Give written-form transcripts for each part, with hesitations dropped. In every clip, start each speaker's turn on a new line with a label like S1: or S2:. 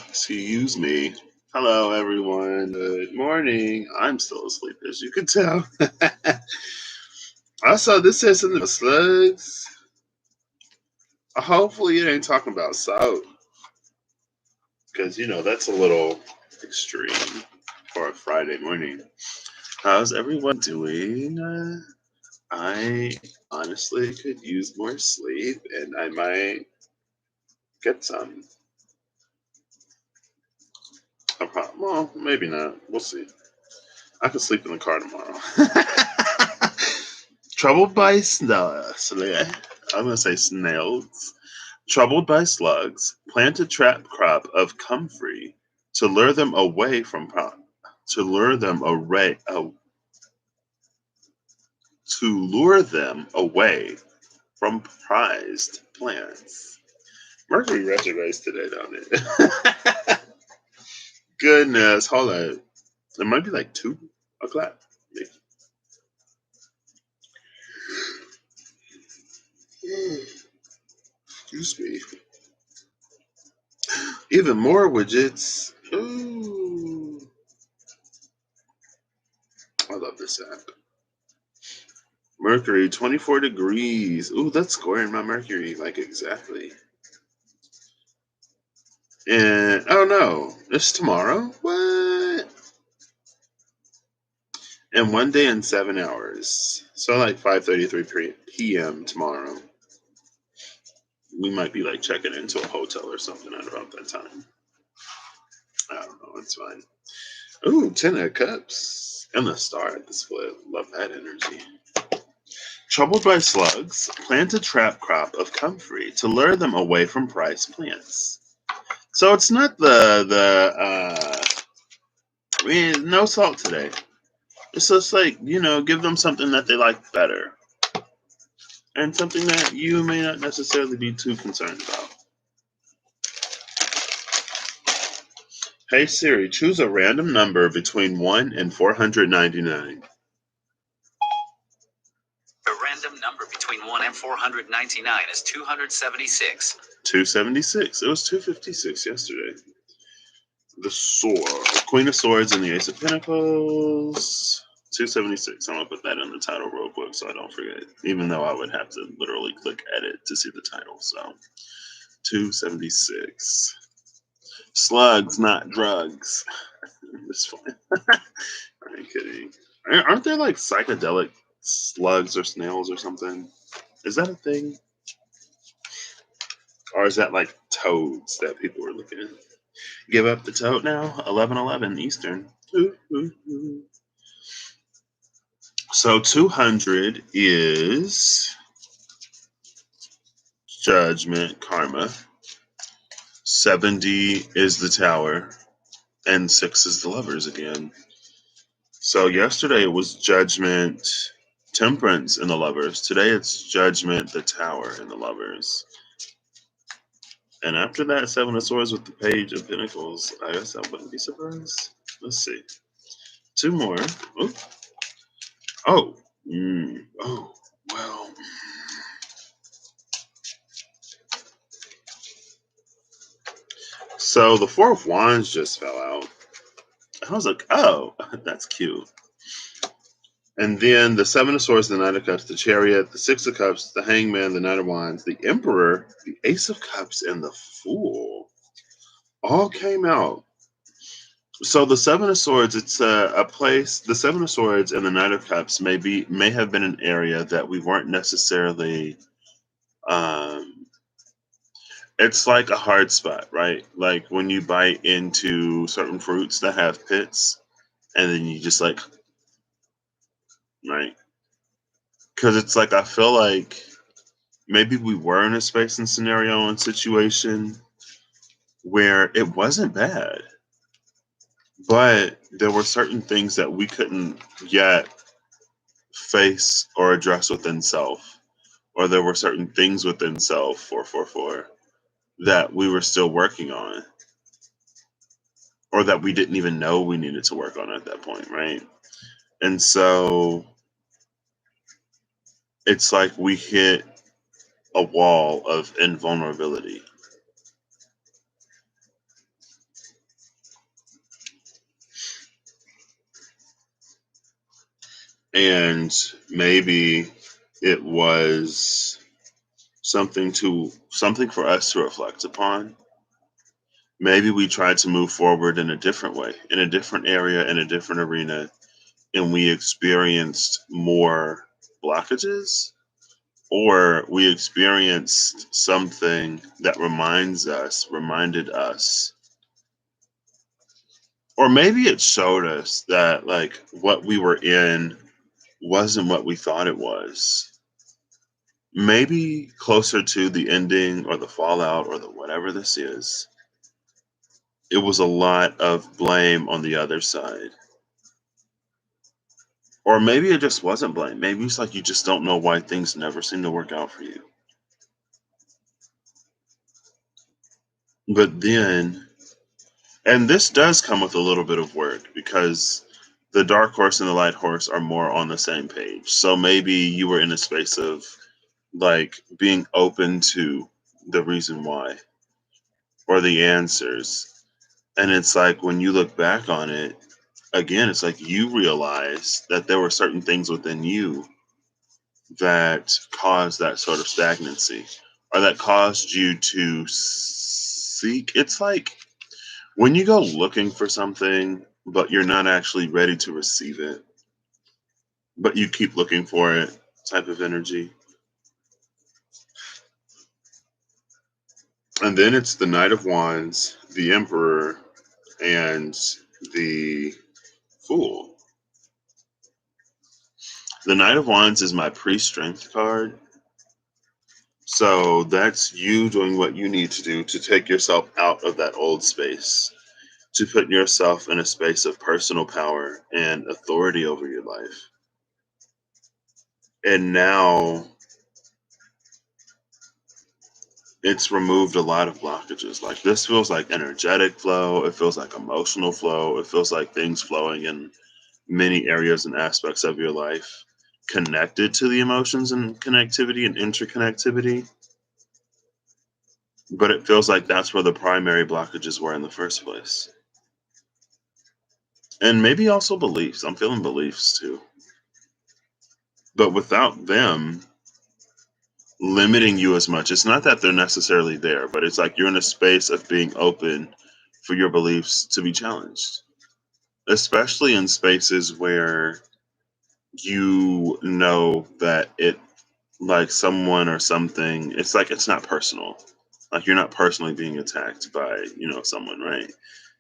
S1: Excuse me. Hello, everyone. Good morning. I'm still asleep, as you can tell. Also, this says something about slugs. Hopefully, it ain't talking about salt, because that's a little extreme for a Friday morning. How's everyone doing? I honestly could use more sleep, and I might get some. Well, maybe not. We'll see. I could sleep in the car tomorrow. Troubled by I'm gonna say snails. Troubled by slugs, plant a trap crop of comfrey to lure them away from to lure them away to lure them away from prized plants. Mercury retrogrades today, don't it? Goodness, hold on. It might be like 2 o'clock. Excuse me. Even more widgets. Ooh. I love this app. Mercury, 24 degrees. Ooh, that's scoring my Mercury, like exactly. And, oh no, it's tomorrow? What? And 1 day and 7 hours. So like 5:33 p.m. tomorrow. We might be like checking into a hotel or something at about that time. I don't know, it's fine. Ooh, 10 of cups. And the star at this flip. Love that energy. Troubled by slugs, plant a trap crop of comfrey to lure them away from prize plants. So it's not no salt today. It's just like, give them something that they like better. And something that you may not necessarily be too concerned about. Hey Siri, choose a random number between 1 and 499.
S2: A random number between 1 and 499 is 276.
S1: 276. It was 256 yesterday. The sword. Queen of Swords and the Ace of Pentacles. 276. I'm going to put that in the title real quick so I don't forget. Even though I would have to literally click edit to see the title. So, 276. Slugs, not drugs. It's fine. Are you kidding? Aren't there like psychedelic slugs or snails or something? Is that a thing? Or is that like toads that people were looking at? Give up the toad now. 11:11 Eastern. Ooh, ooh, ooh. So 200 is judgment, karma. 70 is the tower. And 6 is the lovers again. So yesterday it was judgment, temperance, and the lovers. Today it's judgment, the tower, and the lovers. And after that, 7 of Swords with the Page of Pentacles, I guess I wouldn't be surprised. Let's see. 2 more. Ooh. Oh. Oh. Well. So the 4 of Wands just fell out. I was like, oh, that's cute. And then the 7 of Swords, the Knight of Cups, the Chariot, the 6 of Cups, the Hangman, the Knight of Wands, the Emperor, the Ace of Cups, and the Fool all came out. So the 7 of Swords, it's a place. The 7 of Swords and the Knight of Cups may have been an area that we weren't necessarily. It's like a hard spot, right? Like when you bite into certain fruits that have pits, and then you just like, right? Because it's like I feel like maybe we were in a space and scenario and situation where it wasn't bad, but there were certain things that we couldn't yet face or address within self, or there were certain things within self 444 that we were still working on, or that we didn't even know we needed to work on at that point, right? And so it's like we hit a wall of invulnerability, And maybe it was something for us to reflect upon. Maybe we tried to move forward in a different way, in a different area, in a different arena, and we experienced more blockages, or we experienced something that reminded us, or maybe it showed us that like what we were in wasn't what we thought it was. Maybe closer to the ending or the fallout or the whatever this is, it was a lot of blame on the other side. Or maybe it just wasn't blame. Maybe it's like you just don't know why things never seem to work out for you. But then, and this does come with a little bit of work because the dark horse and the light horse are more on the same page. So maybe you were in a space of like being open to the reason why or the answers. And it's like when you look back on it, again, it's like you realize that there were certain things within you that caused that sort of stagnancy or that caused you to seek. It's like when you go looking for something, but you're not actually ready to receive it, but you keep looking for it type of energy. And then it's the Knight of Wands, the Emperor, and the Fool. The Knight of Wands is my pre-strength card. So that's you doing what you need to do to take yourself out of that old space, to put yourself in a space of personal power and authority over your life. And now it's removed a lot of blockages. Like this feels like energetic flow, it feels like emotional flow, it feels like things flowing in many areas and aspects of your life connected to the emotions and connectivity and interconnectivity. But it feels like that's where the primary blockages were in the first place. And maybe also beliefs. I'm feeling beliefs too. But without them limiting you as much, it's not that they're necessarily there, but it's like you're in a space of being open for your beliefs to be challenged, especially in spaces where you know that it, like someone or something, it's like it's not personal. Like you're not personally being attacked by, someone, right?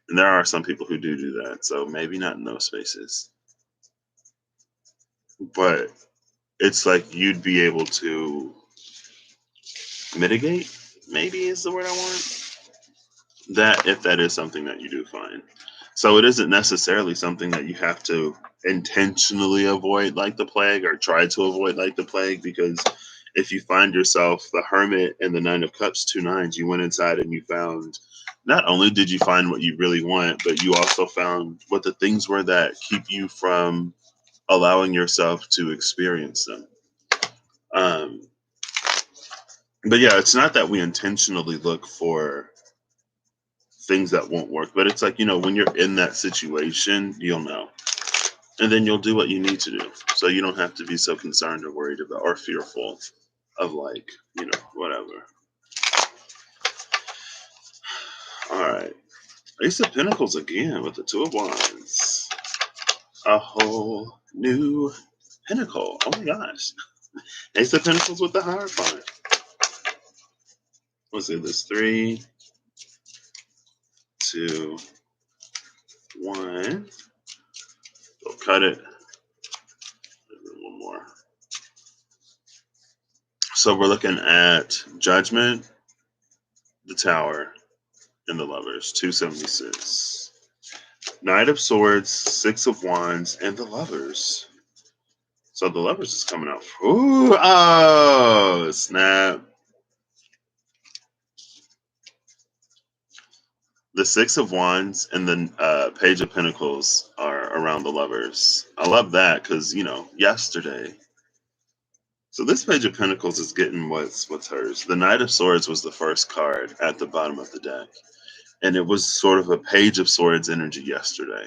S1: And there are some people who do that. So maybe not in those spaces. But it's like you'd be able to mitigate, maybe is the word I want. That if that is something that you do find. So it isn't necessarily something that you have to intentionally avoid like the plague or try to avoid like the plague, because if you find yourself the Hermit and the Nine of Cups, 2 9s, you went inside and you found, not only did you find what you really want, but you also found what the things were that keep you from allowing yourself to experience them. Um, but yeah, it's not that we intentionally look for things that won't work, but it's like, when you're in that situation, you'll know. And then you'll do what you need to do. So you don't have to be so concerned or worried about or fearful of like, whatever. All right. Ace of Pentacles again with the Two of Wands. A whole new pinnacle. Oh my gosh. Ace of Pentacles with the Hierophant. Let's see this. 3, 2, 1. We'll cut it. One more. So we're looking at Judgment, the Tower, and the Lovers. 276. Knight of Swords, 6 of Wands, and the Lovers. So the Lovers is coming out. Ooh, oh, snap. The 6 of Wands and the Page of Pentacles are around the Lovers. I love that because, yesterday. So this Page of Pentacles is getting what's hers. The Knight of Swords was the first card at the bottom of the deck. And it was sort of a Page of Swords energy yesterday.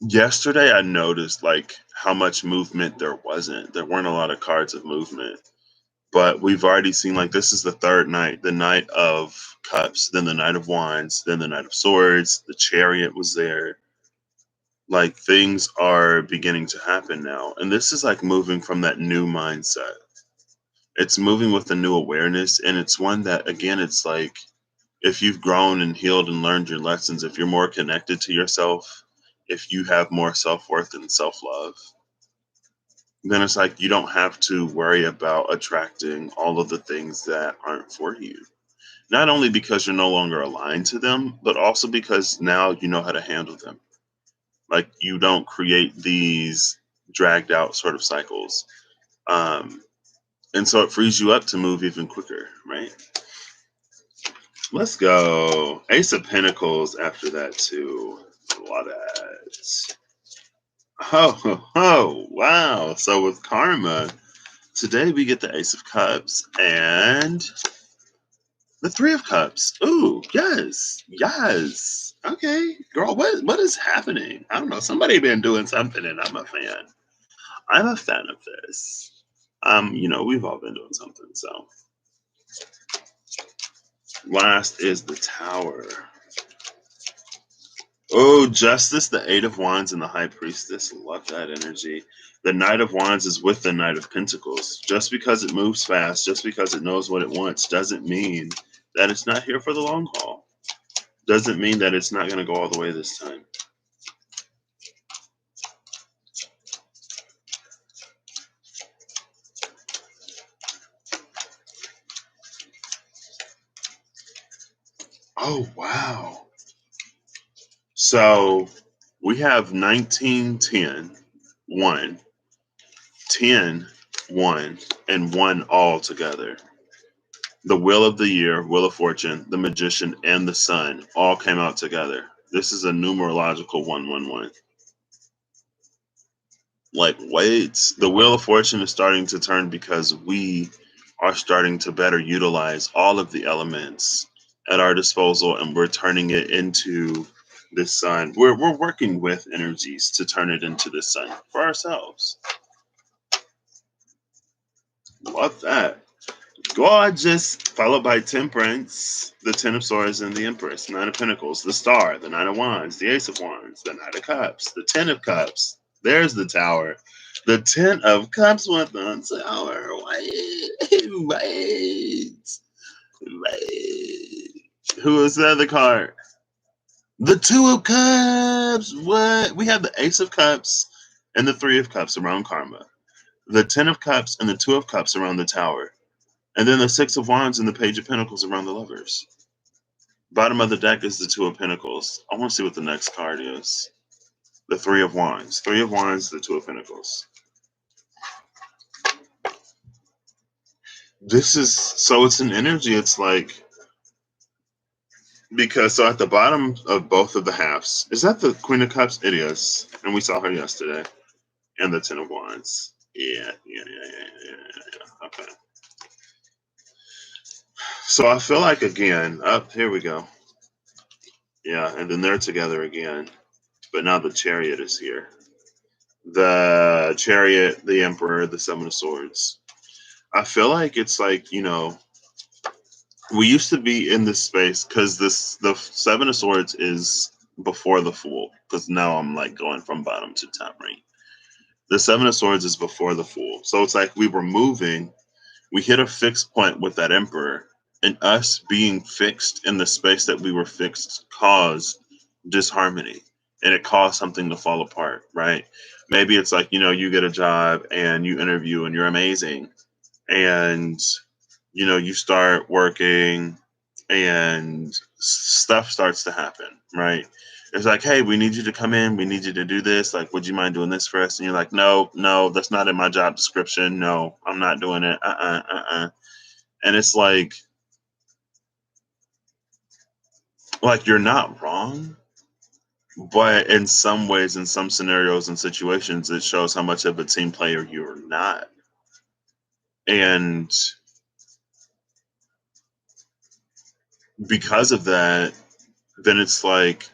S1: Yesterday, I noticed like how much movement there wasn't. There weren't a lot of cards of movement. But we've already seen, like, this is the third night, the Knight of Cups, then the Knight of Wands, then the Knight of Swords, the Chariot was there. Like, things are beginning to happen now. And this is like moving from that new mindset. It's moving with a new awareness. And it's one that, again, it's like, if you've grown and healed and learned your lessons, if you're more connected to yourself, if you have more self-worth and self-love, then it's like you don't have to worry about attracting all of the things that aren't for you. Not only because you're no longer aligned to them, but also because now you know how to handle them. Like, you don't create these dragged out sort of cycles. And so it frees you up to move even quicker, right? Let's go. Ace of Pentacles after that, too. Love that. Oh, wow. So with Karma, today we get the Ace of Cups and the Three of Cups. Ooh, yes, yes. Okay, girl, what is happening? I don't know. Somebody been doing something, and I'm a fan. I'm a fan of this. We've all been doing something. So, last is the Tower. Oh, Justice, the Eight of Wands, and the High Priestess. Love that energy. The Knight of Wands is with the Knight of Pentacles. Just because it moves fast, just because it knows what it wants, doesn't mean that it's not here for the long haul. Doesn't mean that it's not going to go all the way this time. Oh, wow. So we have 19, 10, 1, 10, 1, and 1 all together. The Wheel of the Year, Wheel of Fortune, the Magician, and the Sun all came out together. This is a numerological 111. Like, wait, the Wheel of Fortune is starting to turn because we are starting to better utilize all of the elements at our disposal, and we're turning it into this sun. We're working with energies to turn it into the sun for ourselves. Love that. Gorgeous. Followed by Temperance, the Ten of Swords, and the Empress, Nine of Pentacles, the Star, the Nine of Wands, the Ace of Wands, the Knight of Cups, the Ten of Cups. There's the Tower. The Ten of Cups with the Tower. Wait. Who is the other card? The Two of Cups. What? We have the Ace of Cups and the Three of Cups around Karma. The Ten of Cups and the Two of Cups around the Tower. And then the Six of Wands and the Page of Pentacles around the Lovers. Bottom of the deck is the Two of Pentacles. I want to see what the next card is. The Three of Wands. Three of Wands, the Two of Pentacles. It's an energy. It's like, because so at the bottom of both of the halves, is that the Queen of Cups? It is. And we saw her yesterday. And the Ten of Wands. Yeah. Okay. So I feel like, again, here we go. Yeah, and then they're together again. But now the Chariot is here. The Chariot, the Emperor, the Seven of Swords. I feel like it's like, we used to be in this space because the Seven of Swords is before the Fool. Because now I'm like going from bottom to top, right? The Seven of Swords is before the Fool. So it's like we were moving. We hit a fixed point with that Emperor. And us being fixed in the space that we were fixed caused disharmony. And it caused something to fall apart, right? Maybe it's like, you get a job and you interview and you're amazing. And, you start working and stuff starts to happen, right? It's like, hey, we need you to come in. We need you to do this. Like, would you mind doing this for us? And you're like, no, that's not in my job description. No, I'm not doing it. And it's like you're not wrong, but in some ways, in some scenarios and situations, it shows how much of a team player you're not. And because of that, then it's like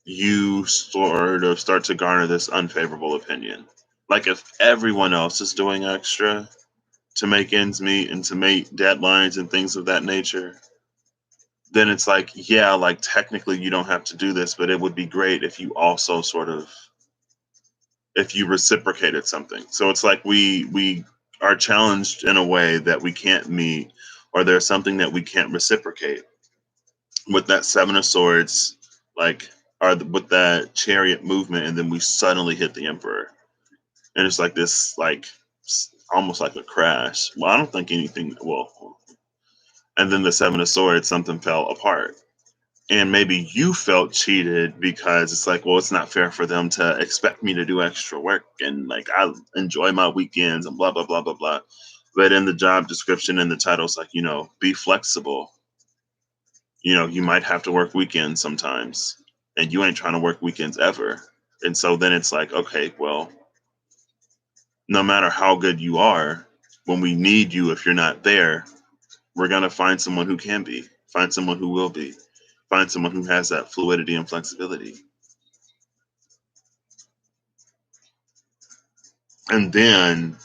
S1: you sort of start to garner this unfavorable opinion. Like if everyone else is doing extra to make ends meet and to meet deadlines and things of that nature, then it's like, yeah, like technically you don't have to do this, but it would be great if you also sort of if you reciprocated something. So it's like we are challenged in a way that we can't meet, or there's something that we can't reciprocate. With that seven of swords, like with that chariot movement, and then we suddenly hit the emperor, and it's like this, like almost like a crash. Well, I don't think anything. Well, and then the seven of swords, something fell apart. And maybe you felt cheated because it's like, well, it's not fair for them to expect me to do extra work, and like I enjoy my weekends and blah blah blah blah blah. But in the job description and the title's like, be flexible. You might have to work weekends sometimes, and you ain't trying to work weekends ever. And so then it's like, okay, well, no matter how good you are, when we need you, if you're not there, we're gonna find someone who can be, find someone who will be, find someone who has that fluidity and flexibility. And then,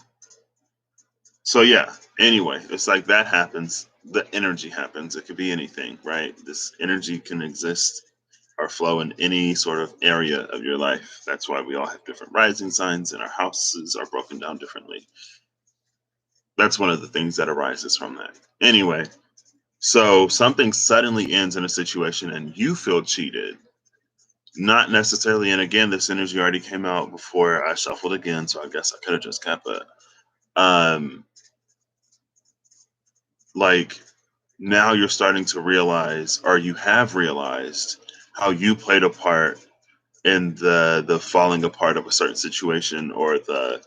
S1: so yeah, anyway, it's like that happens. The energy happens. It could be anything, right? This energy can exist or flow in any sort of area of your life. That's why we all have different rising signs and our houses are broken down differently. That's one of the things that arises from that. Anyway, so something suddenly ends in a situation and you feel cheated. Not necessarily, and again, this energy already came out before I shuffled again, so I guess I could have just kept it. Um, like now you're starting to realize, or you have realized, how you played a part in the falling apart of a certain situation, or the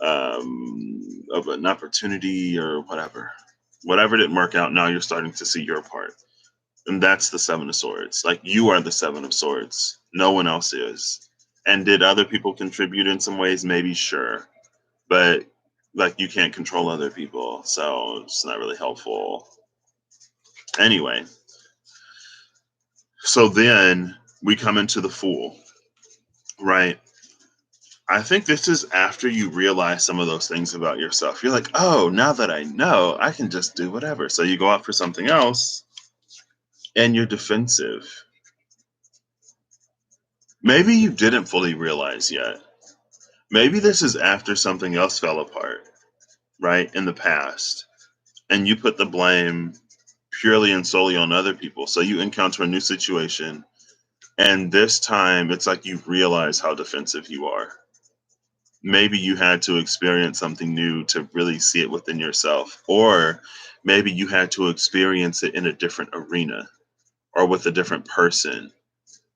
S1: of an opportunity, or whatever didn't work out. Now you're starting to see your part, and that's the seven of swords. Like you are the seven of swords, no one else is. And did other people contribute in some ways? Maybe, sure, but like you can't control other people, so it's not really helpful. Anyway, so then we come into the Fool, right? I think this is after you realize some of those things about yourself. You're like, oh, now that I know, I can just do whatever. So you go out for something else and you're defensive. Maybe you didn't fully realize yet. Maybe this is after something else fell apart, right, in the past. And you put the blame purely and solely on other people. So you encounter a new situation. And this time it's like you realize how defensive you are. Maybe you had to experience something new to really see it within yourself, or maybe you had to experience it in a different arena or with a different person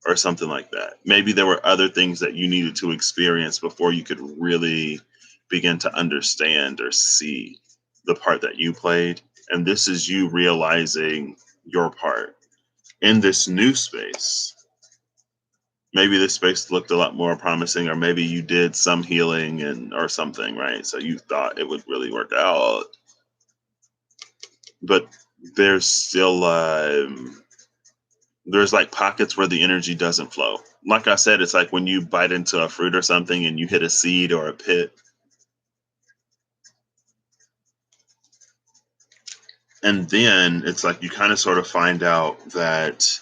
S1: or something like that. Maybe there were other things that you needed to experience before you could really begin to understand or see the part that you played. And this is you realizing your part in this new space. Maybe this space looked a lot more promising, or maybe you did some healing and or something, right? So you thought it would really work out, but there's still there's like pockets where the energy doesn't flow. Like I said, it's like when you bite into a fruit or something and you hit a seed or a pit, and then it's like you kind of sort of find out that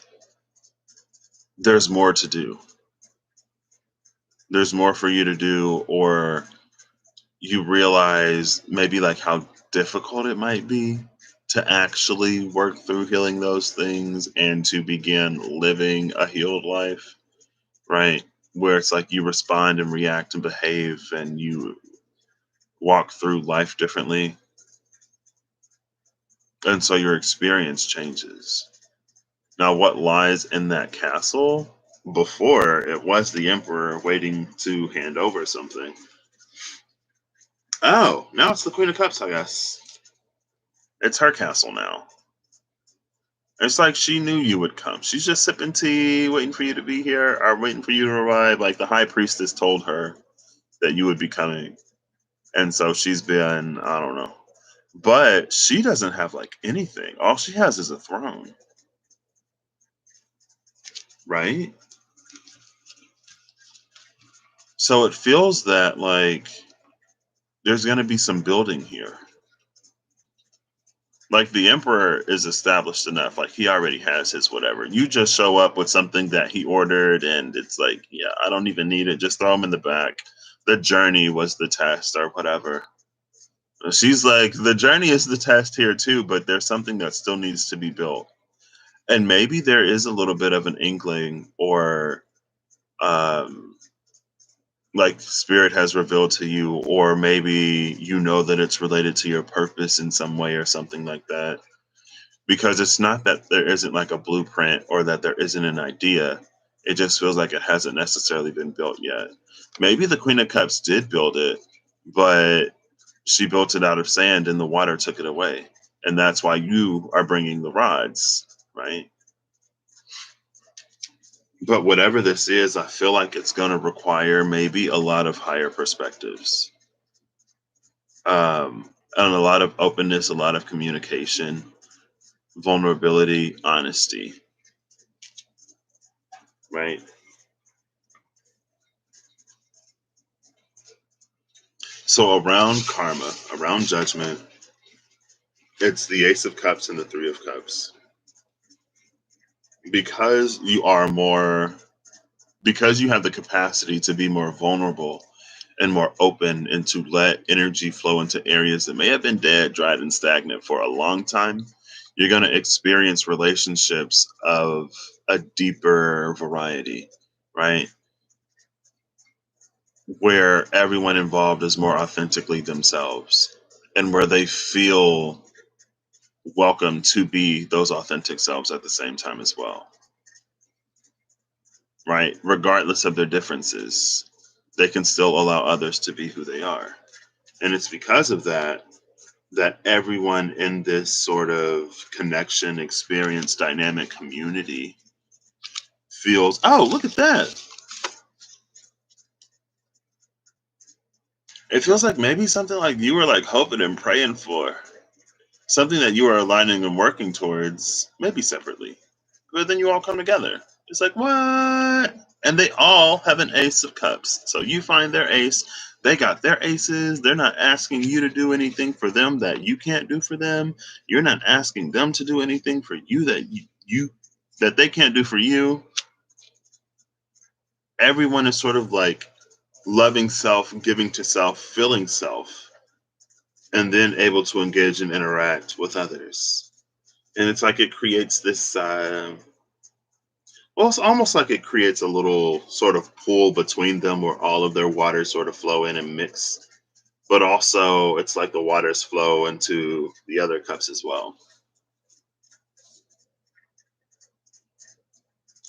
S1: there's more to do. There's more for you to do, or you realize maybe like how difficult it might be to actually work through healing those things and to begin living a healed life, right? Where it's like you respond and react and behave and you walk through life differently. And so your experience changes. Now, what lies in that castle? Before, it was the emperor waiting to hand over something. Oh, now it's the Queen of Cups, I guess. It's her castle now. It's like she knew you would come. She's just sipping tea, waiting for you to be here, or waiting for you to arrive. Like the high priestess told her that you would be coming. And so she's been, I don't know. But she doesn't have like anything. All she has is a throne, right? So it feels that like there's going to be some building here. Like the emperor is established enough. Like he already has his whatever. You just show up with something that he ordered, and it's like, yeah, I don't even need it. Just throw him in the back. The journey was the test, or whatever. She's like, the journey is the test here too, but there's something that still needs to be built. And maybe there is a little bit of an inkling, or um, like spirit has revealed to you, or maybe you know that it's related to your purpose in some way or something like that. Because it's not that there isn't like a blueprint or that there isn't an idea. It just feels like it hasn't necessarily been built yet. Maybe the Queen of Cups did build it, but she built it out of sand and the water took it away. And that's why you are bringing the rods, right? But whatever this is, I feel like it's going to require maybe a lot of higher perspectives, and a lot of openness, a lot of communication, vulnerability, honesty, right? So around karma, around judgment, it's the Ace of Cups and the Three of Cups. Because you are more, because you have the capacity to be more vulnerable and more open and to let energy flow into areas that may have been dead, dried, and stagnant for a long time, you're going to experience relationships of a deeper variety, right? Where everyone involved is more authentically themselves and where they feel welcome to be those authentic selves at the same time as well, right? Regardless of their differences, they can still allow others to be who they are. And it's because of that that everyone in this sort of connection, experience, dynamic community feels, oh, look at that. It feels like maybe something like you were like hoping and praying for, something that you are aligning and working towards, maybe separately, but then you all come together. It's like, what? And they all have an ace of cups. So you find their ace. They got their aces. They're not asking you to do anything for them that you can't do for them. You're not asking them to do anything for you that you that they can't do for you. Everyone is sort of like loving self, giving to self, feeling self, and then able to engage and interact with others. And it's like it creates this well, it's almost like it creates a little sort of pool between them where all of their waters sort of flow in and mix. But also, it's like the waters flow into the other cups as well.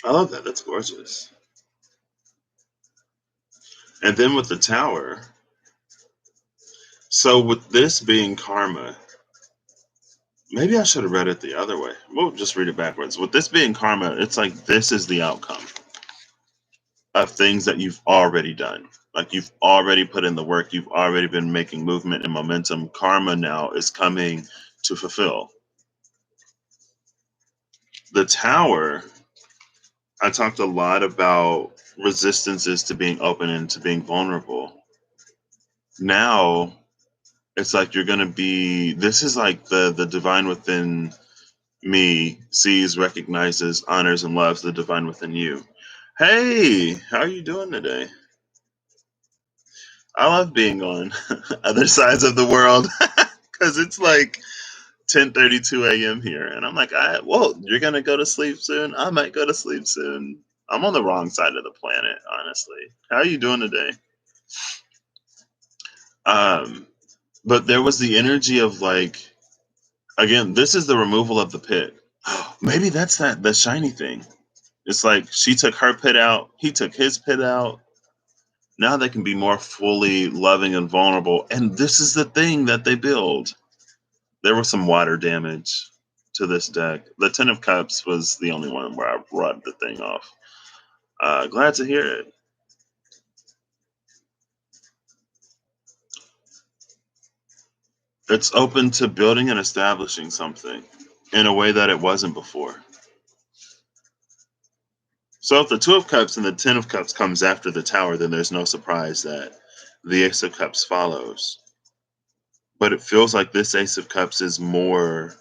S1: I love that. That's gorgeous. And then with the tower, so with this being karma, maybe I should have read it the other way. We'll just read it backwards. With this being karma, it's like this is the outcome of things that you've already done. Like you've already put in the work, you've already been making movement and momentum. Karma now is coming to fulfill. The tower, I talked a lot about resistances to being open and to being vulnerable. Now it's like you're gonna be, this is like the divine within me sees, recognizes, honors, and loves the divine within you. Hey, how are you doing today? I love being on other sides of the world because it's like 10:32 a.m. here, and I'm like, well, you're gonna go to sleep soon. I might go to sleep soon. I'm on the wrong side of the planet, honestly. How are you doing today? Um, but there was the energy of like, again, this is the removal of the pit. Maybe that's that the shiny thing. It's like she took her pit out, he took his pit out. Now they can be more fully loving and vulnerable. And this is the thing that they build. There was some water damage to this deck. The Ten of Cups was the only one where I rubbed the thing off. Glad to hear it. It's open to building and establishing something in a way that it wasn't before. So if the Two of Cups and the Ten of Cups comes after the Tower, then there's no surprise that the Ace of Cups follows. But it feels like this Ace of Cups is more,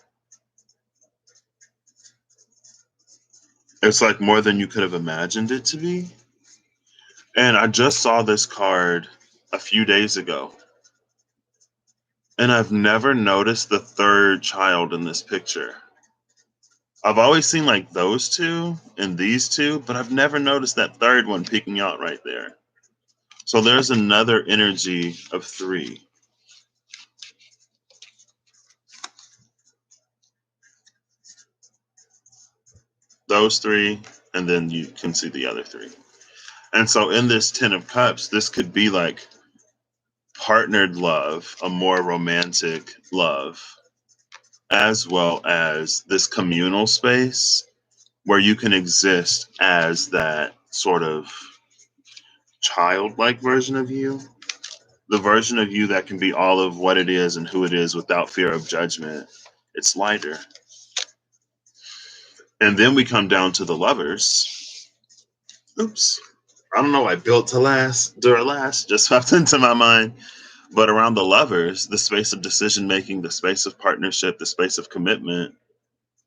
S1: it's like more than you could have imagined it to be. And I just saw this card a few days ago. And I've never noticed the third child in this picture. I've always seen like those two and these two, but I've never noticed that third one peeking out right there. So there's another energy of three. Those three, and then you can see the other three. And so in this Ten of Cups, this could be like partnered love, a more romantic love, as well as this communal space where you can exist as that sort of childlike version of you, the version of you that can be all of what it is and who it is without fear of judgment. It's lighter. And then we come down to the Lovers. Oops. I don't know why built to last, Duralast just popped into my mind. But around the Lovers, the space of decision making, the space of partnership, the space of commitment,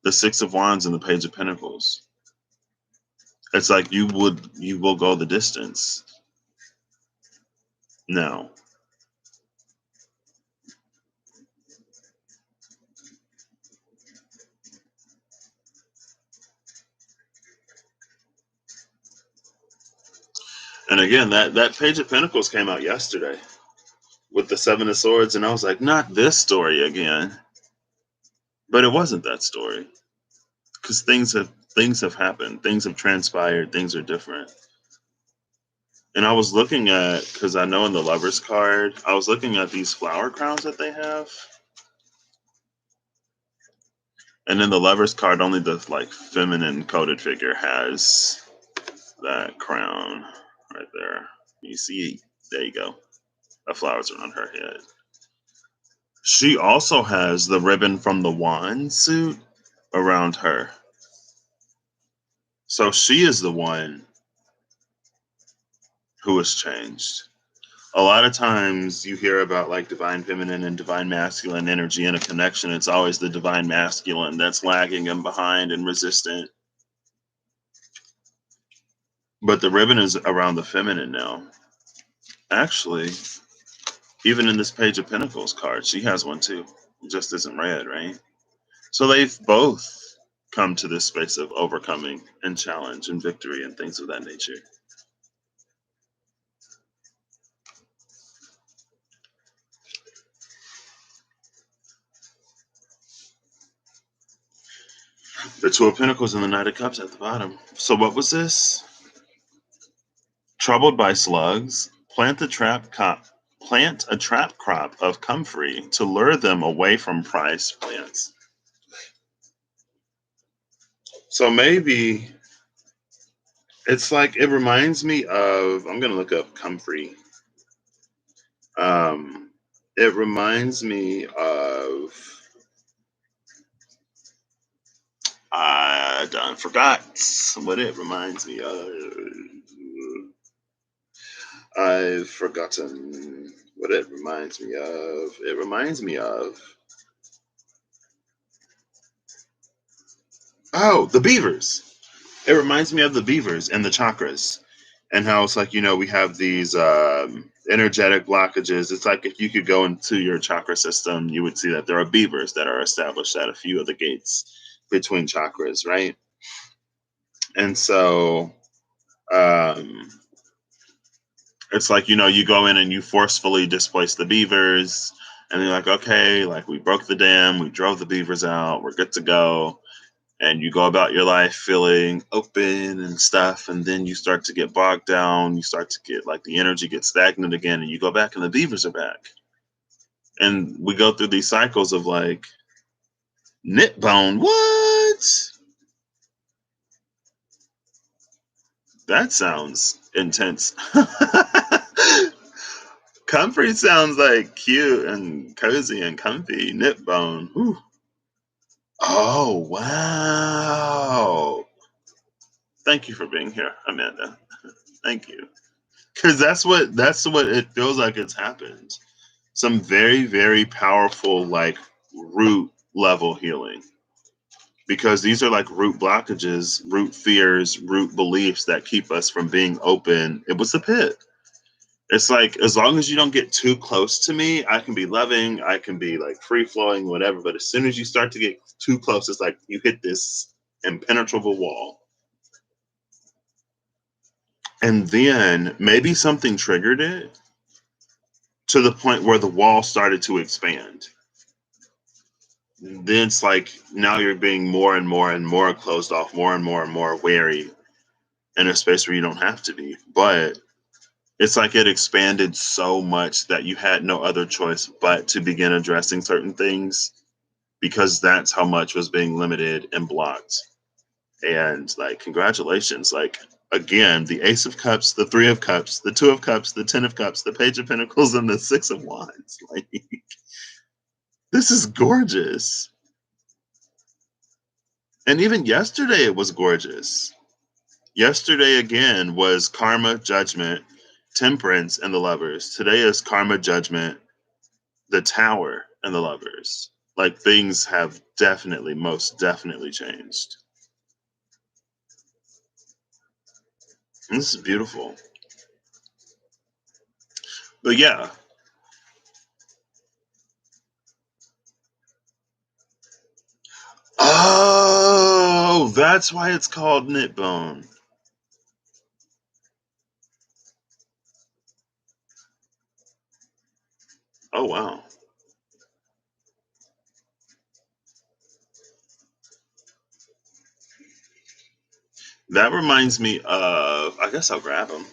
S1: the Six of Wands and the Page of Pentacles. It's like you will go the distance. Now, and again, that Page of Pentacles came out yesterday with the Seven of Swords, and I was like, not this story again. But it wasn't that story because things have happened, things have transpired, things are different. And I was looking at, because I know in the Lovers card, I was looking at these flower crowns that they have. And in the Lovers card, only the like feminine coded figure has that crown right there. You see, there you go. The flowers around her head. She also has the ribbon from the wand suit around her. So she is the one who has changed. A lot of times you hear about like divine feminine and divine masculine energy in a connection. It's always the divine masculine that's lagging and behind and resistant. But the ribbon is around the feminine now. Actually, even in this Page of Pentacles card, she has one too. It just isn't red, right? So they've both come to this space of overcoming and challenge and victory and things of that nature. The Two of Pentacles and the Knight of Cups at the bottom. So what was this? Troubled by slugs, plant a trap crop of comfrey to lure them away from prized plants. So maybe it's like it reminds me of. I'm gonna look up comfrey. It reminds me of. I done forgot what it reminds me of. I've forgotten what it reminds me of. It reminds me of. Oh, the beavers. It reminds me of the beavers and the chakras, and how it's like, we have these energetic blockages. It's like if you could go into your chakra system, you would see that there are beavers that are established at a few of the gates between chakras, right? And so it's like, you go in and you forcefully displace the beavers, and you're like, okay, like we broke the dam, we drove the beavers out, we're good to go. And you go about your life feeling open and stuff, and then you start to get bogged down. You start to get like the energy gets stagnant again, and you go back, and the beavers are back. And we go through these cycles of like knit bone. What? That sounds intense. Comfrey sounds like cute and cozy and comfy. Knit bone. Whew. Oh wow. Thank you for being here, Amanda. Thank you. Because that's what it feels like it's happened. Some very, very powerful, like, root level healing. Because these are like root blockages, root fears, root beliefs that keep us from being open. It was the pit. It's like, as long as you don't get too close to me, I can be loving, I can be like free flowing, whatever. But as soon as you start to get too close, it's like you hit this impenetrable wall. And then maybe something triggered it to the point where the wall started to expand. Then it's like now you're being more and more and more closed off, more and more wary in a space where you don't have to be. But it's like it expanded so much that you had no other choice but to begin addressing certain things, because that's how much was being limited and blocked. And like, congratulations. Like, again, the Ace of Cups, the Three of Cups, the Two of Cups, the Ten of Cups, the Page of Pentacles, and the Six of Wands. Like, this is gorgeous. And even yesterday, it was gorgeous. Yesterday, again, was karma, judgment, temperance, and the lovers. Today is karma, judgment, the tower, and the lovers. Like, things have definitely, most definitely changed. And this is beautiful. But yeah. Oh, that's why it's called knit bone. Oh, wow. That reminds me of, I guess I'll grab them.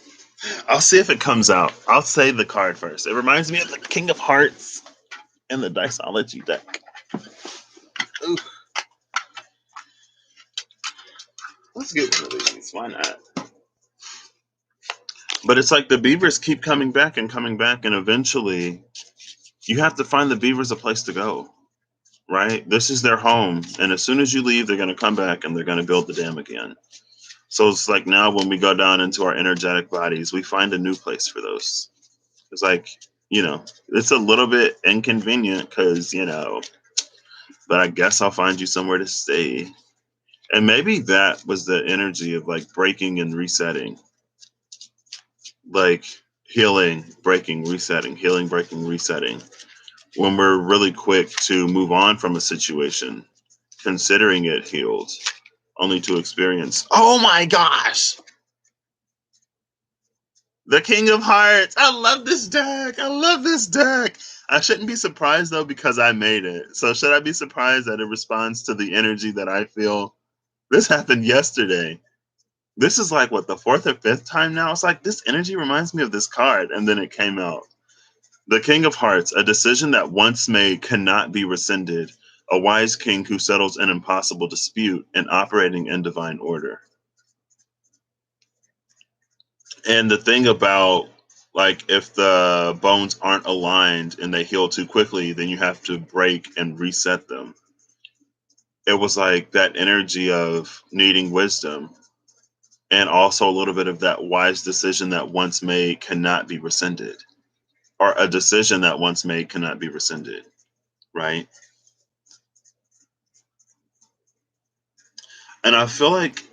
S1: I'll see if it comes out. I'll say the card first. It reminds me of the King of Hearts and the Diceology deck. Ooh, let's get one of these. Why not? But it's like the beavers keep coming back, and eventually you have to find the beavers a place to go, right? This is their home. And as soon as you leave, they're going to come back and they're going to build the dam again. So it's like now when we go down into our energetic bodies, we find a new place for those. It's like, it's a little bit inconvenient because, but I guess I'll find you somewhere to stay. And maybe that was the energy of like breaking and resetting, like healing, breaking, resetting, healing, breaking, resetting. When we're really quick to move on from a situation, considering it healed, only to experience, oh my gosh, the King of Hearts. I love this deck. I love this deck. I shouldn't be surprised though because I made it. So should I be surprised that it responds to the energy that I feel? This happened yesterday. This is like what, the fourth or fifth time now? It's like this energy reminds me of this card, and then it came out. The King of Hearts, a decision that once made cannot be rescinded. A wise king who settles an impossible dispute and operating in divine order. And the thing about, like, if the bones aren't aligned and they heal too quickly, then you have to break and reset them. It was like that energy of needing wisdom, and also a little bit of that wise decision that once made cannot be rescinded, or a decision that once made cannot be rescinded, right? And I feel like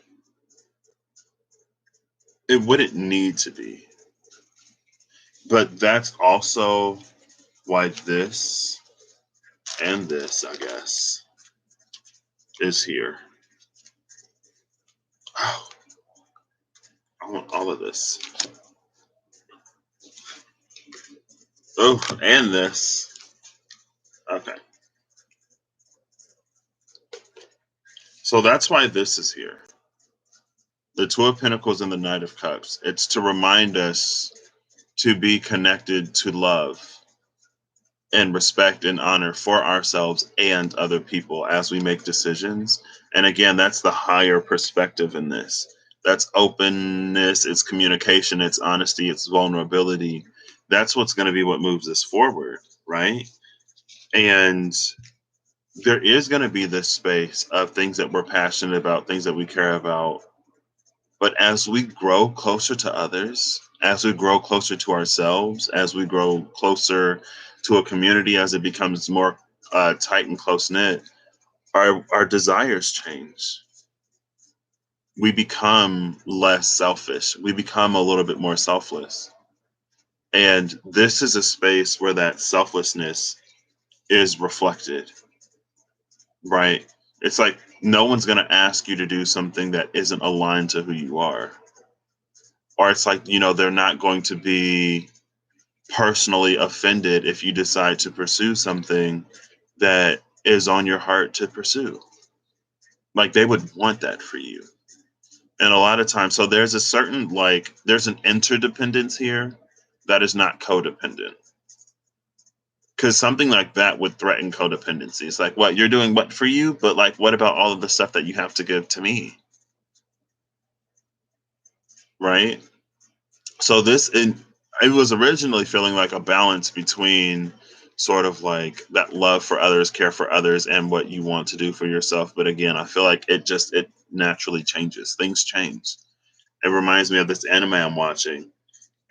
S1: it wouldn't need to be, but that's also why this and this, I guess, is here. Oh, I want all of this. Oh, and this. Okay. So that's why this is here. The Two of Pentacles and the Knight of Cups. It's to remind us to be connected to love and respect and honor for ourselves and other people as we make decisions. And again, that's the higher perspective in this. That's openness, it's communication, it's honesty, it's vulnerability. That's what's going to be what moves us forward, right? And there is going to be this space of things that we're passionate about, things that we care about, But as we grow closer to others, as we grow closer to ourselves, as we grow closer to a community, as it becomes more tight and close knit, our desires change. We become less selfish. We become a little bit more selfless. And this is a space where that selflessness is reflected, right? It's like no one's going to ask you to do something that isn't aligned to who you are. Or it's like, they're not going to be personally offended if you decide to pursue something that is on your heart to pursue. Like they would want that for you. And a lot of times, so there's a certain, like, there's an interdependence here that is not codependent. Because something like that would threaten codependency. It's like, what, you're doing what for you? But like, what about all of the stuff that you have to give to me? Right? So it was originally feeling like a balance between sort of like that love for others, care for others, and what you want to do for yourself. But again, I feel like it naturally changes. Things change. It reminds me of this anime I'm watching.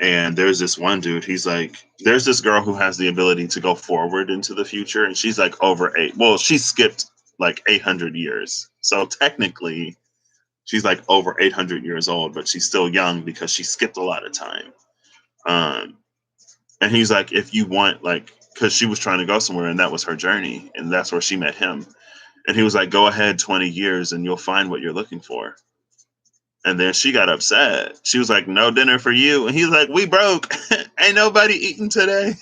S1: And there's this one dude, he's like, there's this girl who has the ability to go forward into the future. And she's like she skipped like 800 years. So technically, she's like over 800 years old, but she's still young because she skipped a lot of time. Um, and he's like, if you want, like, because she was trying to go somewhere and that was her journey. And that's where she met him. And he was like, go ahead 20 years and you'll find what you're looking for. And then she got upset. She was like, no dinner for you. And he's like, we broke. Ain't nobody eating today.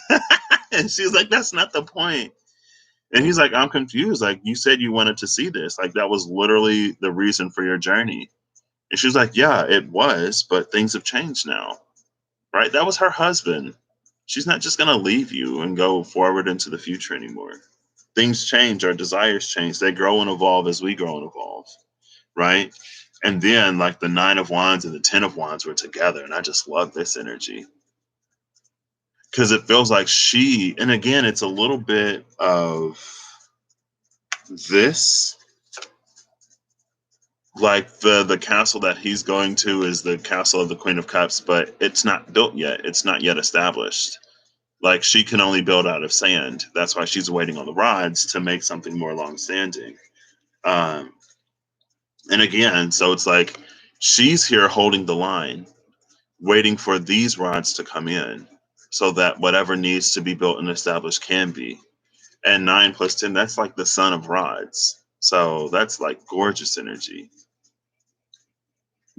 S1: And she was like, that's not the point. And he's like, I'm confused. Like, you said you wanted to see this. Like, that was literally the reason for your journey. And she was like, yeah, it was, but things have changed now. Right? That was her husband. She's not just going to leave you and go forward into the future anymore. Things change. Our desires change. They grow and evolve as we grow and evolve. Right? And then like the 9 of Wands and the 10 of Wands were together. And I just love this energy. Because it feels like and again, it's a little bit of this. Like the castle that he's going to is the castle of the Queen of Cups, but it's not built yet. It's not yet established. Like she can only build out of sand. That's why she's waiting on the rods to make something more long-standing. Um, and again, so it's like she's here holding the line, waiting for these rods to come in so that whatever needs to be built and established can be. And 9 + 10, that's like the son of rods. So that's like gorgeous energy.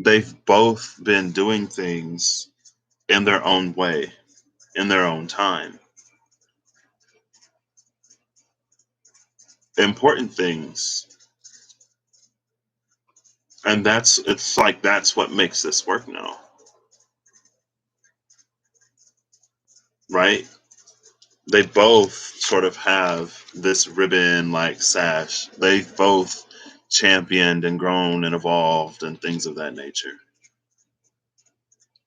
S1: They've both been doing things in their own way, in their own time. Important things. And that's what makes this work now. Right? They both sort of have this ribbon like sash. They've both championed and grown and evolved and things of that nature.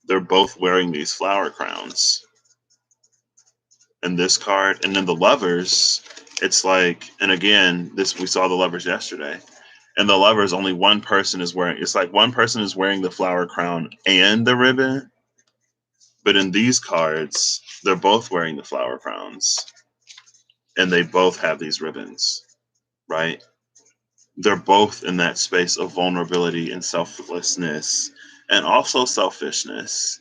S1: They're both wearing these flower crowns. And this card, and then the lovers, it's like, and again, this we saw the lovers yesterday. And the lovers, only one person is wearing, it's like one person is wearing the flower crown and the ribbon. But in these cards, they're both wearing the flower crowns and they both have these ribbons, right? They're both in that space of vulnerability and selflessness and also selfishness.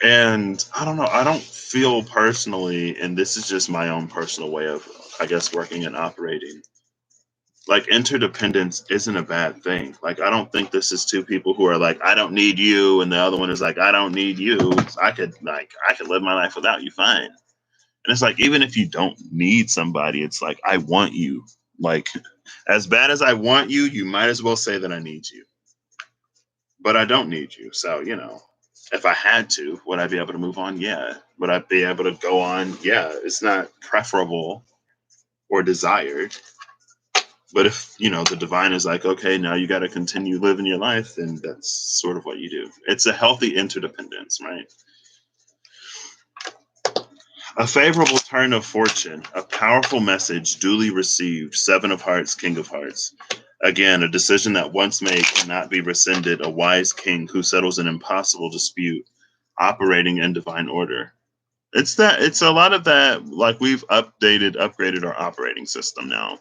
S1: And I don't know, I don't feel personally, and this is just my own personal way of, I guess, working and operating. Like interdependence isn't a bad thing. Like I don't think this is two people who are like, I don't need you, and the other one is like, I don't need you. I could live my life without you, fine. And it's like, even if you don't need somebody, it's like, I want you. Like, as bad as I want you, you might as well say that I need you. But I don't need you. So, if I had to, would I be able to move on? Yeah. Would I be able to go on? Yeah. It's not preferable or desired. But if, the divine is like, okay, now you got to continue living your life, then that's sort of what you do. It's a healthy interdependence, right? A favorable turn of fortune, a powerful message duly received, 7 of Hearts, King of Hearts. Again, a decision that once made cannot be rescinded. A wise king who settles an impossible dispute, operating in divine order. It's a lot of that. Like, we've upgraded our operating system now,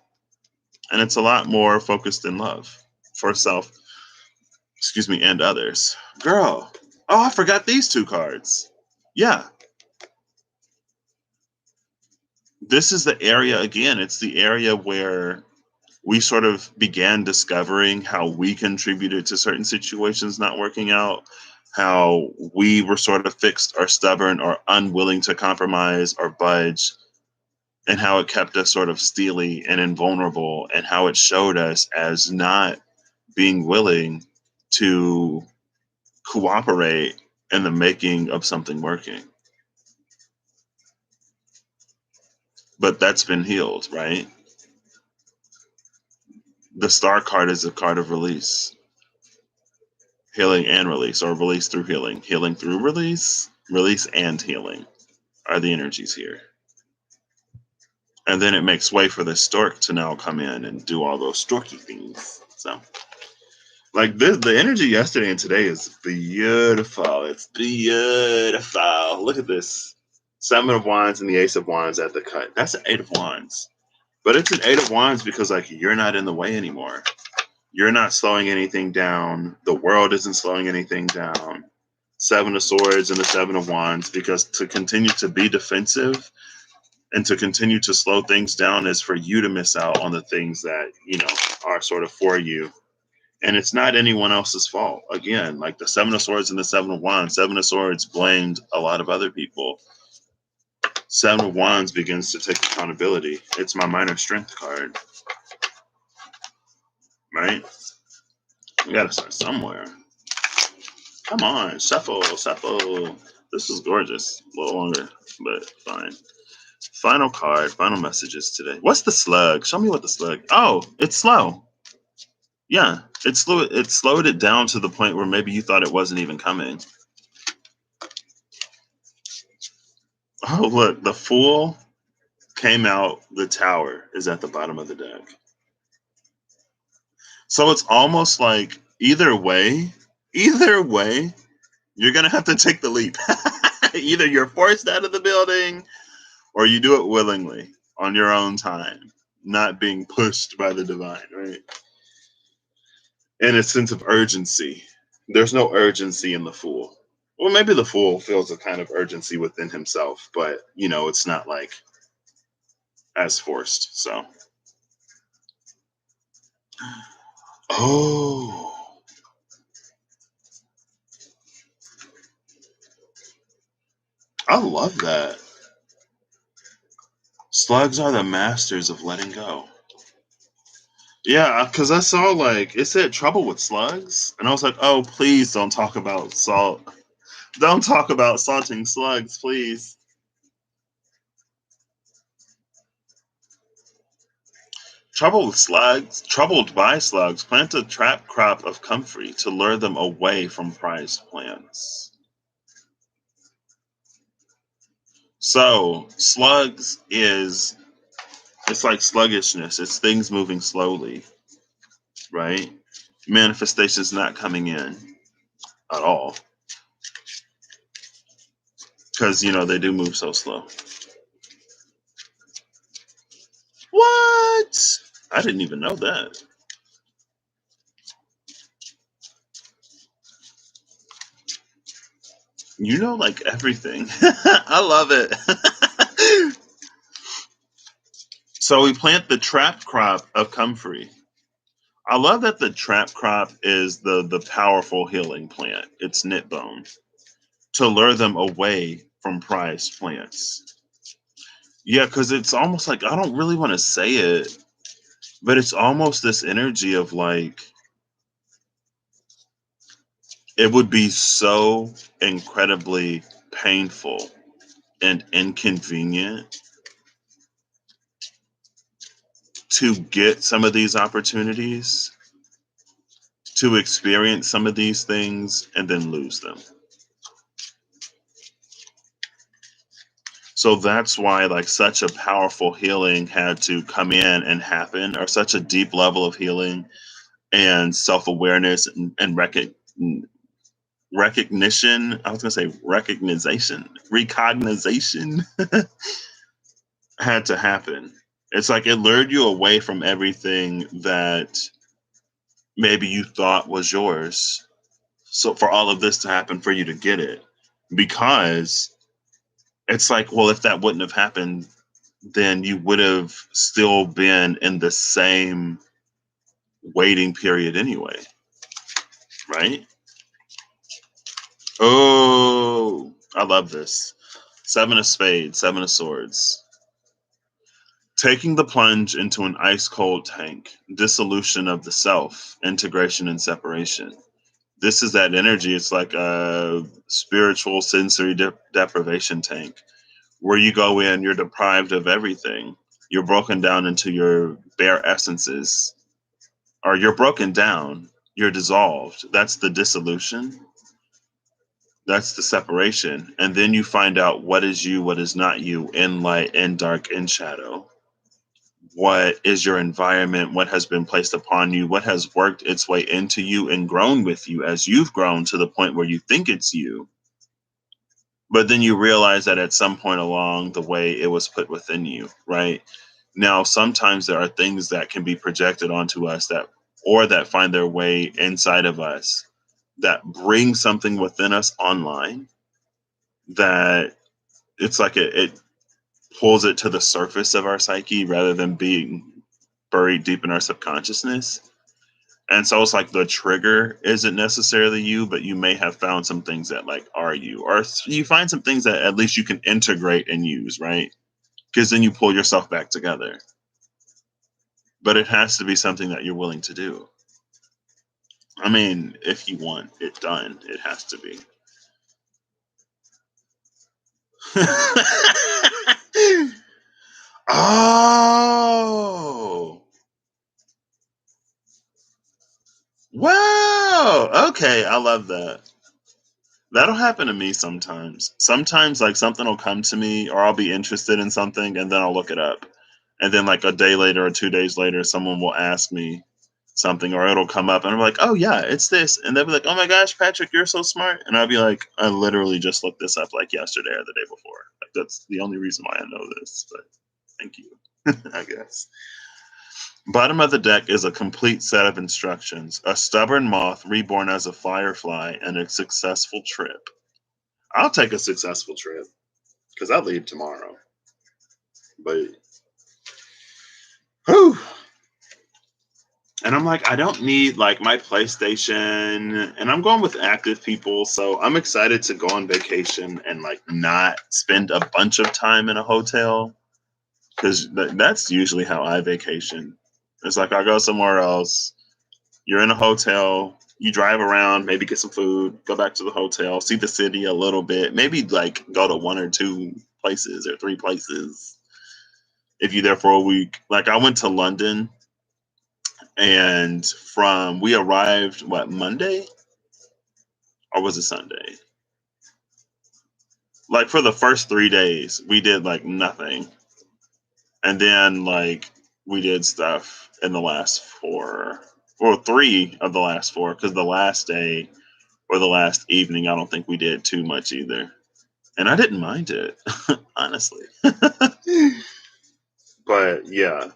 S1: and it's a lot more focused in love for self, excuse me, and others. Girl, oh, I forgot these two cards. Yeah, this is the area again. It's the area where we sort of began discovering how we contributed to certain situations not working out, how we were sort of fixed or stubborn or unwilling to compromise or budge, and how it kept us sort of steely and invulnerable, and how it showed us as not being willing to cooperate in the making of something working. But that's been healed, right? The star card is a card of release, healing and release, or release through healing, healing through release, release and healing are the energies here. And then it makes way for the stork to now come in and do all those storky things. So, like, this, the energy yesterday and today is beautiful. It's beautiful. Look at this. Seven of Wands and the Ace of Wands at the cut. That's an Eight of Wands. But it's an Eight of Wands because, like, you're not in the way anymore. You're not slowing anything down. The world isn't slowing anything down. Seven of Swords and the Seven of Wands, because to continue to be defensive and to continue to slow things down is for you to miss out on the things that, are sort of for you. And it's not anyone else's fault. Again, like the Seven of Swords and the Seven of Wands, Seven of Swords blamed a lot of other people. Seven of Wands begins to take accountability. It's my minor strength card, right? We gotta start somewhere. Come on, shuffle, shuffle. This is gorgeous. A little longer, but fine. Final card, final messages today. What's the slug? Show me what the slug. Oh, it's slow. Yeah, it's slow. It slowed it down to the point where maybe you thought it wasn't even coming. Oh, look, the Fool came out. The Tower is at the bottom of the deck. So it's almost like either way, you're gonna have to take the leap. Either you're forced out of the building, or you do it willingly on your own time, not being pushed by the divine, right? And a sense of urgency. There's no urgency in the Fool. Well, maybe the Fool feels a kind of urgency within himself, but it's not like as forced. So, oh, I love that. Slugs are the masters of letting go. Yeah, because I saw, like, it said trouble with slugs, and I was like, oh, please don't talk about salt. Don't talk about salting slugs, please. Troubled by slugs, plant a trap crop of comfrey to lure them away from prized plants. So, it's like sluggishness. It's things moving slowly, right? Manifestations not coming in at all. Because, they do move so slow. What? I didn't even know that. You know, like, everything. I love it. So we plant the trap crop of comfrey. I love that the trap crop is the powerful healing plant. It's knit bone to lure them away from prized plants. Yeah, because it's almost like, I don't really want to say it, but it's almost this energy of, like, it would be so incredibly painful and inconvenient to get some of these opportunities, to experience some of these things, and then lose them. So that's why, like, such a powerful healing had to come in and happen, or such a deep level of healing, and self-awareness and recognition. I was going to say recognition had to happen. It's like it lured you away from everything that maybe you thought was yours. So for all of this to happen for you to get it, because it's like, well, if that wouldn't have happened, then you would have still been in the same waiting period anyway, right? Oh, I love this. Seven of spades, seven of swords. Taking the plunge into an ice cold tank, dissolution of the self, integration and separation. This is that energy. It's like a spiritual sensory deprivation tank where you go in, you're deprived of everything. You're broken down into your bare essences, or you're broken down, you're dissolved. That's the dissolution. That's the separation. And then you find out what is you, what is not you, in light, in dark, in shadow. What is your environment? What has been placed upon you? What has worked its way into you and grown with you as you've grown to the point where you think it's you? But then you realize that at some point along the way, it was put within you, right? Now, sometimes there are things that can be projected onto us that find their way inside of us that bring something within us online that it's like it pulls it to the surface of our psyche rather than being buried deep in our subconsciousness. And so it's like the trigger isn't necessarily you, but you may have found some things that like are you, or you find some things that at least you can integrate and use, right? Because then you pull yourself back together. But it has to be something that you're willing to do. I mean, if you want it done, it has to be. Oh, wow. Okay, I love that. That'll happen to me sometimes. Sometimes, like, something will come to me, or I'll be interested in something, and then I'll look it up. And then, like, a day later or 2 days later, someone will ask me something, or it'll come up, and I'm like, oh, yeah, it's this. And they'll be like, oh my gosh, Patrick, you're so smart. And I'll be like, I literally just looked this up like yesterday or the day before. Like, that's the only reason why I know this. But thank you, I guess. Bottom of the deck is a complete set of instructions, a stubborn moth reborn as a firefly, and a successful trip. I'll take a successful trip because I leave tomorrow. But, whew. And I'm like, I don't need like my PlayStation, and I'm going with active people, so I'm excited to go on vacation and like not spend a bunch of time in a hotel because that's usually how I vacation. It's like I go somewhere else. You're in a hotel. You drive around, maybe get some food, go back to the hotel, see the city a little bit, maybe like go to one or two places or three places if you're there for a week. Like I went to London, and we arrived what, Monday, or was it Sunday? Like for the first 3 days, we did like nothing, and then like we did stuff in the last four, or three of the last four, because the last day or the last evening, I don't think we did too much either. And I didn't mind it, honestly. But yeah,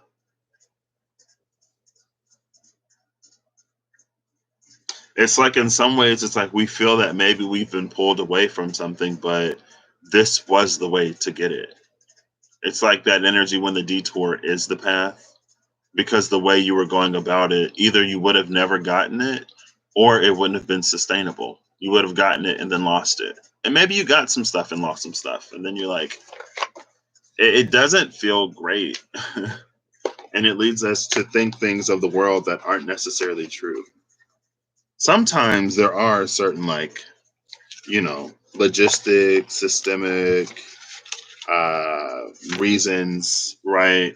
S1: it's like in some ways, it's like we feel that maybe we've been pulled away from something, but this was the way to get it. It's like that energy when the detour is the path, because the way you were going about it, either you would have never gotten it or it wouldn't have been sustainable. You would have gotten it and then lost it. And maybe you got some stuff and lost some stuff. And then you're like, it doesn't feel great. And it leads us to think things of the world that aren't necessarily true. Sometimes there are certain, like, logistic, systemic uh, reasons, right?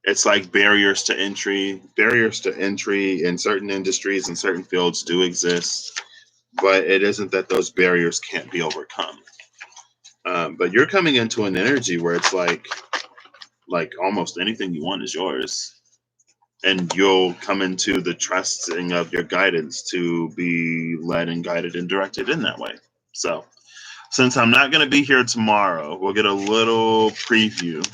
S1: It's like barriers to entry. Barriers to entry in certain industries and certain fields do exist, but it isn't that those barriers can't be overcome. But you're coming into an energy where it's like almost anything you want is yours. and you'll come into the trusting of your guidance to be led and guided and directed in that way. So, since I'm not going to be here tomorrow, we'll get a little preview.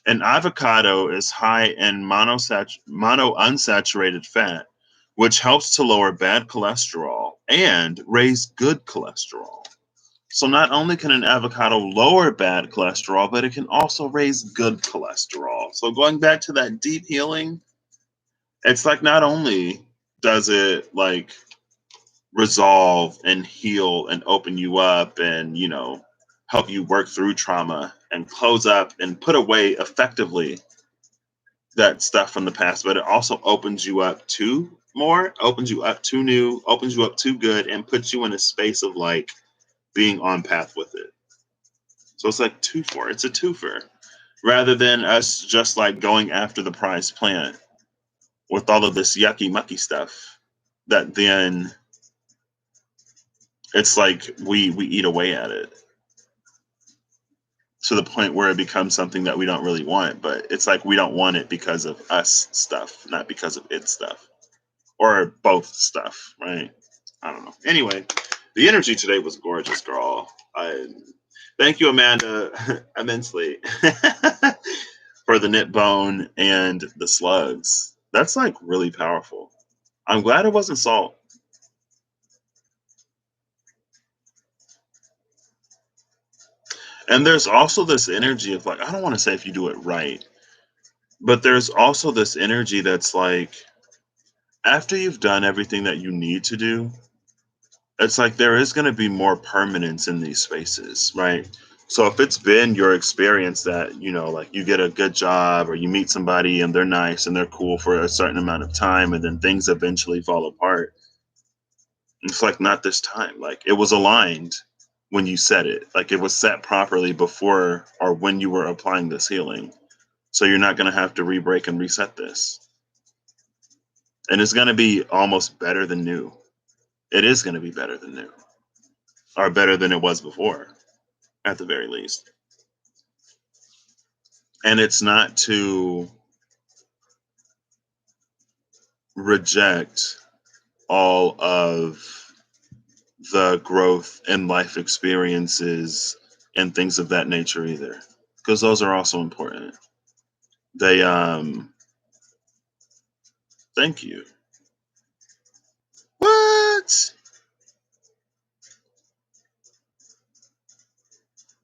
S1: An avocado is high in monounsaturated fat, which helps to lower bad cholesterol and raise good cholesterol. So not only can an avocado lower bad cholesterol, but it can also raise good cholesterol. So going back to that deep healing, it's like not only does it like resolve and heal and open you up and, help you work through trauma and close up and put away effectively that stuff from the past, but it also opens you up to more, opens you up to new, opens you up to good, and puts you in a space of like being on path with it. So it's like twofer. It's a twofer. Rather than us just like going after the prize plant with all of this yucky mucky stuff that then it's like we eat away at it to the point where it becomes something that we don't really want, but it's like we don't want it because of us stuff, not because of its stuff. Or both stuff, right? I don't know. Anyway, the energy today was gorgeous, girl. Thank you, Amanda, immensely for the knit bone and the slugs. That's like really powerful. I'm glad it wasn't salt. And there's also this energy of like, I don't want to say if you do it right, but there's also this energy that's like, after you've done everything that you need to do, it's like there is going to be more permanence in these spaces, right? So if it's been your experience that, like you get a good job or you meet somebody and they're nice and they're cool for a certain amount of time and then things eventually fall apart, it's like not this time. Like it was aligned when you said it, like it was set properly before or when you were applying this healing. So you're not going to have to re-break and reset this. And it's going to be almost better than new. It is going to be better than new or better than it was before, at the very least. And it's not to reject all of the growth and life experiences and things of that nature either, because those are also important. They thank you. What?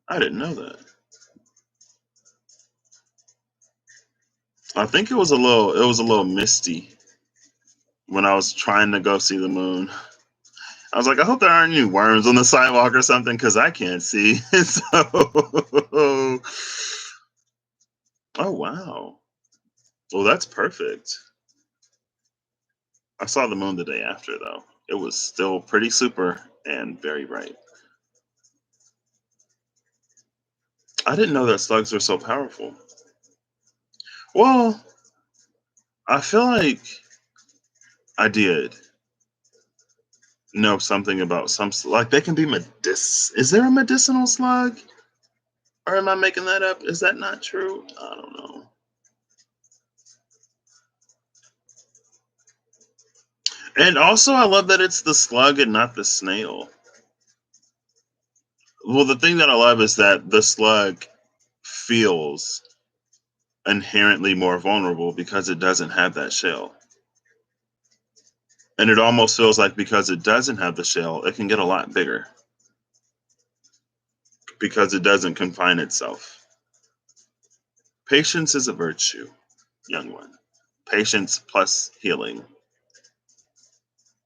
S1: I didn't know that. I think it was a little misty when I was trying to go see the moon. I was like, I hope there aren't any worms on the sidewalk or something because I can't see. So, oh wow. Well, that's perfect. I saw the moon the day after, though. It was still pretty super and very bright. I didn't know that slugs were so powerful. Well, I feel like I did know something about like they can be Is there a medicinal slug? Or am I making that up? Is that not true? I don't know. And also, I love that it's the slug and not the snail. Well, the thing that I love is that the slug feels inherently more vulnerable because it doesn't have that shell. And it almost feels like because it doesn't have the shell, it can get a lot bigger because it doesn't confine itself. Patience is a virtue, young one. Patience plus healing.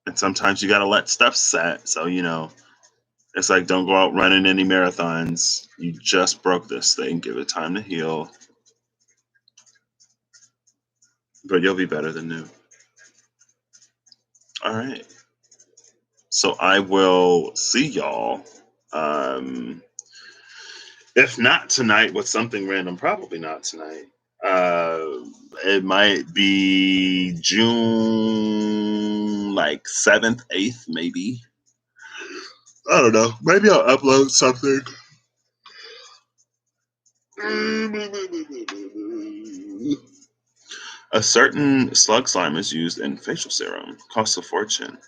S1: And sometimes you got to let stuff set. So, it's like don't go out running any marathons. You just broke this thing. Give it time to heal. But you'll be better than new. All right. So I will see y'all. Um, if not tonight with something random, probably not tonight. It might be June like 7th, 8th, maybe. I don't know. Maybe I'll upload something. A certain slug slime is used in facial serum. Costs a fortune.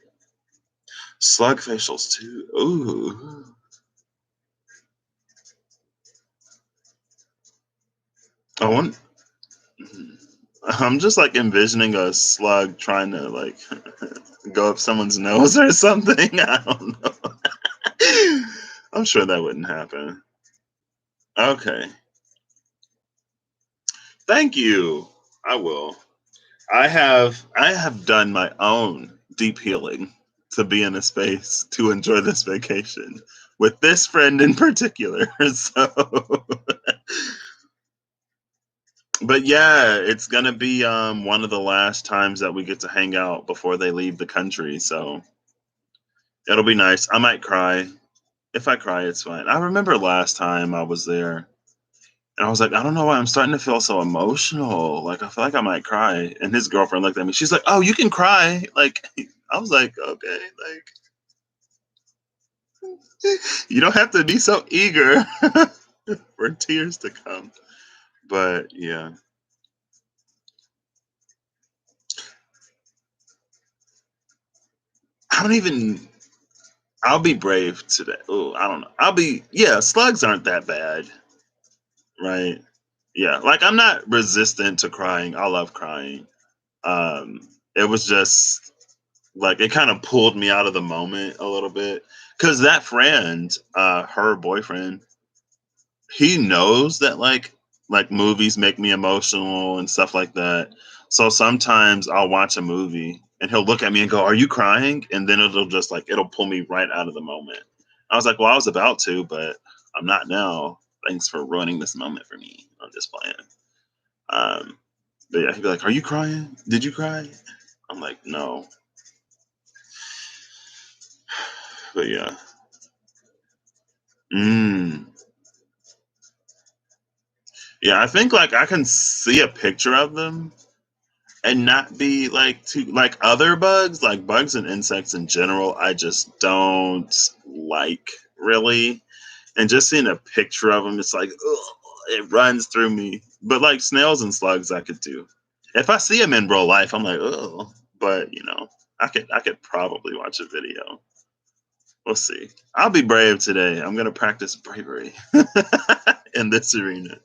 S1: Slug facials too. Ooh. I want. I'm just like envisioning a slug trying to like go up someone's nose or something. I don't know. I'm sure that wouldn't happen. Okay. Thank you. I will. I have done my own deep healing to be in a space to enjoy this vacation with this friend in particular. So but yeah, it's gonna be one of the last times that we get to hang out before they leave the country. So it'll be nice. I might cry. If I cry, it's fine. I remember last time I was there and I was like, I don't know why I'm starting to feel so emotional. Like I feel like I might cry. And his girlfriend looked at me. She's like, "Oh, you can cry." Like I was like, "Okay, like you don't have to be so eager for tears to come." But yeah, I don't even. I'll be brave today. Oh, I don't know. I'll be. Yeah, slugs aren't that bad, right? Yeah, like I'm not resistant to crying. I love crying. It was just like it kind of pulled me out of the moment a little bit because that friend, her boyfriend, he knows that like movies make me emotional and stuff like that. So sometimes I'll watch a movie and he'll look at me and go, "Are you crying?" And then it'll just like it'll pull me right out of the moment. I was like, "Well, I was about to, but I'm not now. Thanks for ruining this moment for me." I'm just playing. Um, but yeah, he'd be like, "Are you crying? Did you cry?" I'm like, "No." But yeah. Mm. Yeah, I think like I can see a picture of them and not be like too like other bugs, like bugs and insects in general. I just don't like really, and just seeing a picture of them, it's like ugh, it runs through me. But like snails and slugs, I could do. If I see them in real life, I'm like oh, but I could probably watch a video. We'll see. I'll be brave today. I'm gonna practice bravery in this arena.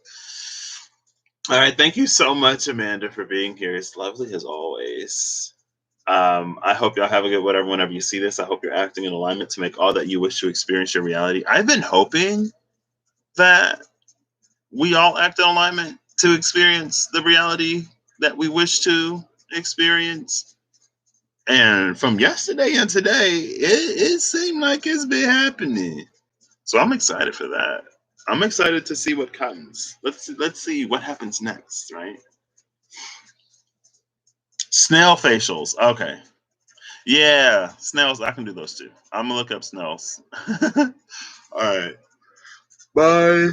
S1: All right, thank you so much, Amanda, for being here. It's lovely as always. I hope y'all have a good whatever whenever you see this. I hope you're acting in alignment to make all that you wish to experience your reality. I've been hoping that we all act in alignment to experience the reality that we wish to experience. And from yesterday and today, it seemed like it's been happening. So I'm excited for that. I'm excited to see what comes. Let's see what happens next, right? Snail facials. Okay. Yeah, snails. I can do those too. I'm gonna look up snails. All right. Bye.